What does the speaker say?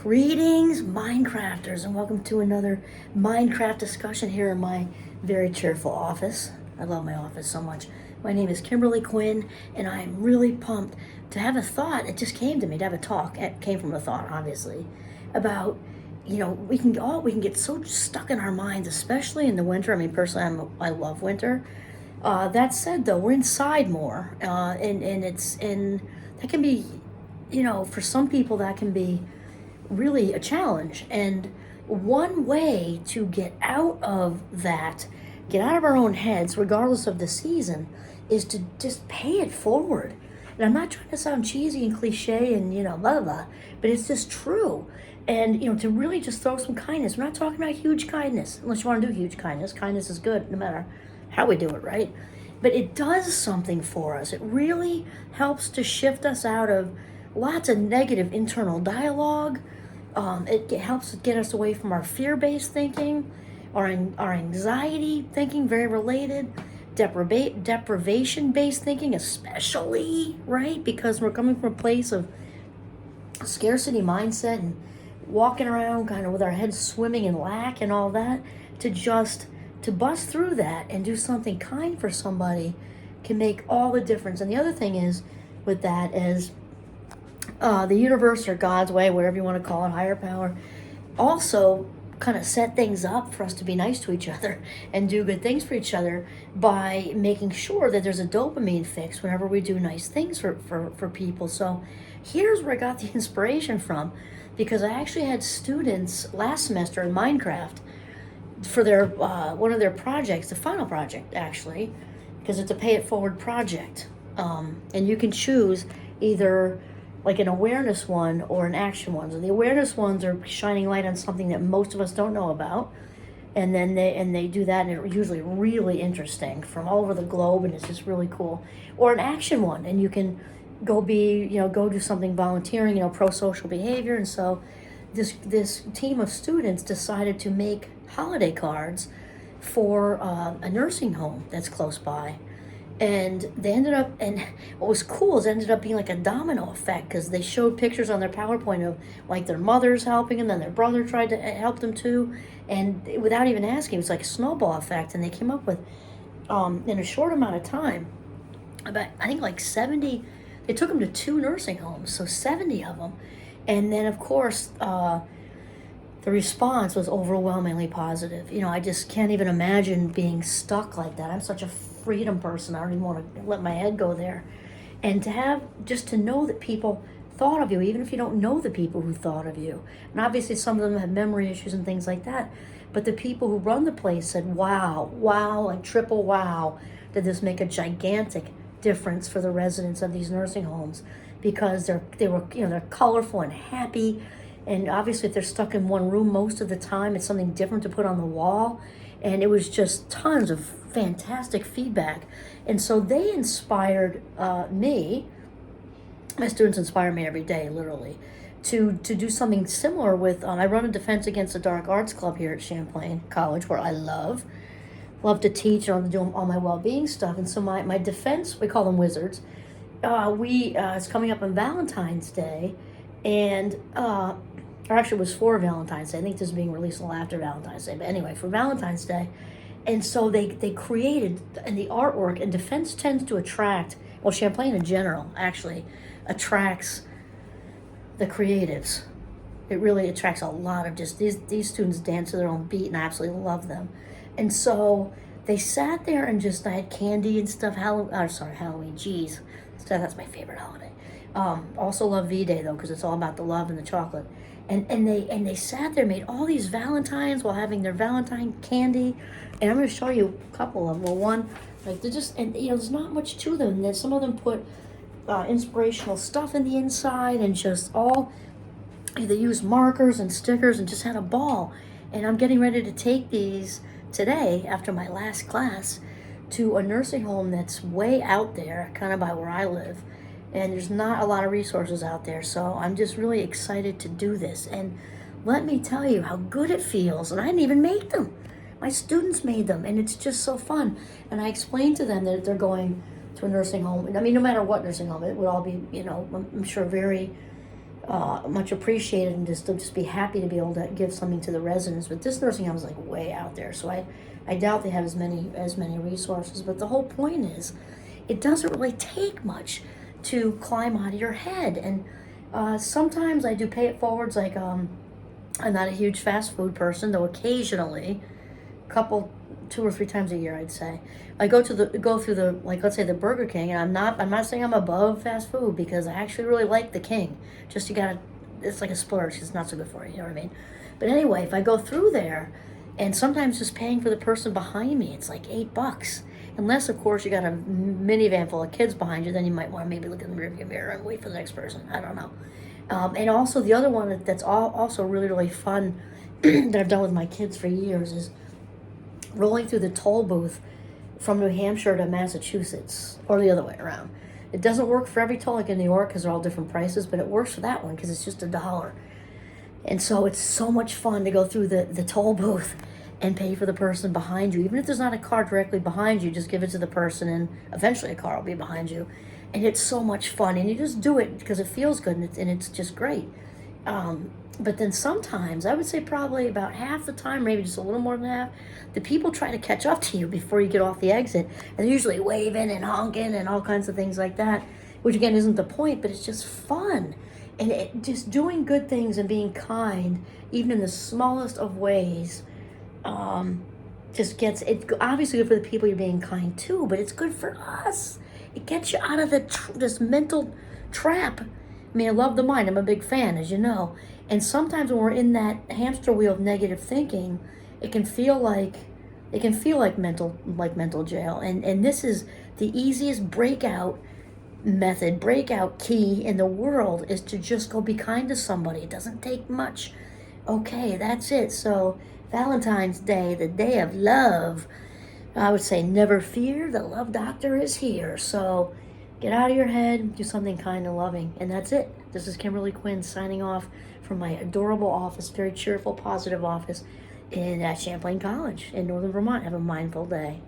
Greetings, Minecrafters, and welcome to another Minecraft discussion here in my very cheerful office. I love my office so much. My name is Kimberly Quinn, and I'm really pumped to have a thought. It just came to me to have a talk. It came from a thought, obviously, about we can get so stuck in our minds, especially in the winter. I mean, personally, I love winter. That said, though, we're inside more, and that can be, for some people that can be really a challenge. And one way to get out of that, get out of our own heads, regardless of the season, is to just pay it forward. And I'm not trying to sound cheesy and cliche and, blah, blah, blah, but it's just true. And, to really just throw some kindness. We're not talking about huge kindness, unless you want to do huge kindness. Kindness is good, no matter how we do it, right? But it does something for us. It really helps to shift us out of lots of negative internal dialogue. It helps get us away from our fear-based thinking, our anxiety thinking, very related, deprivation-based thinking especially, right? Because we're coming from a place of scarcity mindset and walking around kind of with our heads swimming in lack and all that, to bust through that and do something kind for somebody can make all the difference. And the other thing is with that is the universe or God's way, whatever you want to call it, higher power, also kind of set things up for us to be nice to each other and do good things for each other by making sure that there's a dopamine fix whenever we do nice things for people. So here's where I got the inspiration from, because I actually had students last semester in Minecraft for their one of their projects, the final project actually, because it's a pay it forward project, and you can choose either like an awareness one or an action one. So the awareness ones are shining light on something that most of us don't know about, and then they do that, and it's usually really interesting from all over the globe, and it's just really cool. Or an action one, and you can go do something volunteering, pro-social behavior. And so this team of students decided to make holiday cards for a nursing home that's close by. And they ended up, and what was cool is it ended up being like a domino effect, because they showed pictures on their PowerPoint of like their mothers helping, and then their brother tried to help them too. And without even asking, it was like a snowball effect. And they came up with, in a short amount of time, about, I think like 70, they took them to 2 nursing homes, so 70 of them. And then of course, the response was overwhelmingly positive. I just can't even imagine being stuck like that. I'm such a freedom person. I don't even want to let my head go there. And to know that people thought of you, even if you don't know the people who thought of you. And obviously some of them have memory issues and things like that. But the people who run the place said, wow, like triple wow, did this make a gigantic difference for the residents of these nursing homes, because they're colorful and happy. And obviously if they're stuck in one room most of the time, it's something different to put on the wall. And it was just tons of fantastic feedback. And so they inspired me. My students inspire me every day, literally, to do something similar with, I run a Defense Against the Dark Arts Club here at Champlain College, where I love to teach and do all my well-being stuff. And so my defense, we call them wizards, it's coming up on Valentine's Day, and or actually it was for Valentine's Day. I think this is being released a little after Valentine's Day, but anyway, for Valentine's Day. And so they created, and the artwork, and defense tends to attract, well, Champlain in general actually attracts the creatives. It really attracts a lot of just, these students dance to their own beat, and I absolutely love them. And so they sat there and just, I had candy and stuff, Halloween, geez, that's my favorite holiday. Also love V-Day though, because it's all about the love and the chocolate. And they sat there, made all these Valentines while having their Valentine candy. And I'm going to show you a couple of them. Well, one, like they're just, and there's not much to them. Then some of them put inspirational stuff in the inside, and just they used markers and stickers and just had a ball. And I'm getting ready to take these today after my last class to a nursing home that's way out there, kind of by where I live. And there's not a lot of resources out there, so I'm just really excited to do this. And let me tell you how good it feels. And I didn't even make them. My students made them, and it's just so fun. And I explained to them that they're going to a nursing home. I mean, no matter what nursing home, it would all be, I'm sure very much appreciated, and just be happy to be able to give something to the residents. But this nursing home is like way out there, so I doubt they have as many resources. But the whole point is, it doesn't really take much to climb out of your head. And sometimes I do pay it forwards. Like I'm not a huge fast food person, though occasionally, couple 2 or 3 times a year, I'd say. I go through the, like, let's say the Burger King, and I'm not saying I'm above fast food, because I actually really like the King. Just it's like a splurge. It's not so good for you. You know what I mean? But anyway, if I go through there, and sometimes just paying for the person behind me, it's like $8. Unless, of course, you got a minivan full of kids behind you, then you might want to maybe look in the rearview mirror and wait for the next person. I don't know. And also the other one that's also really, really fun that I've done with my kids for years is rolling through the toll booth from New Hampshire to Massachusetts, or the other way around. It doesn't work for every toll, like in New York, because they're all different prices, but it works for that one because it's just $1. And so it's so much fun to go through the toll booth and pay for the person behind you. Even if there's not a car directly behind you, just give it to the person, and eventually a car will be behind you. And it's so much fun, and you just do it because it feels good, and it's just great. But then sometimes, I would say probably about half the time, maybe just a little more than half, the people try to catch up to you before you get off the exit. And they're usually waving and honking and all kinds of things like that, which again isn't the point, but it's just fun. And just doing good things and being kind, even in the smallest of ways, just gets it. Obviously good for the people you're being kind to, but it's good for us. It gets you out of this mental trap. I mean, I love the mind. I'm a big fan, as you know. And sometimes when we're in that hamster wheel of negative thinking, it can feel like mental jail. And this is the easiest breakout key in the world, is to just go be kind to somebody. It doesn't take much. Okay, that's it. So Valentine's Day, the day of love, I would say never fear, the love doctor is here. So get out of your head, do something kind and loving, and that's it. This is Kimberly Quinn signing off from my adorable office, very cheerful, positive office at Champlain College in Northern Vermont. Have a mindful day.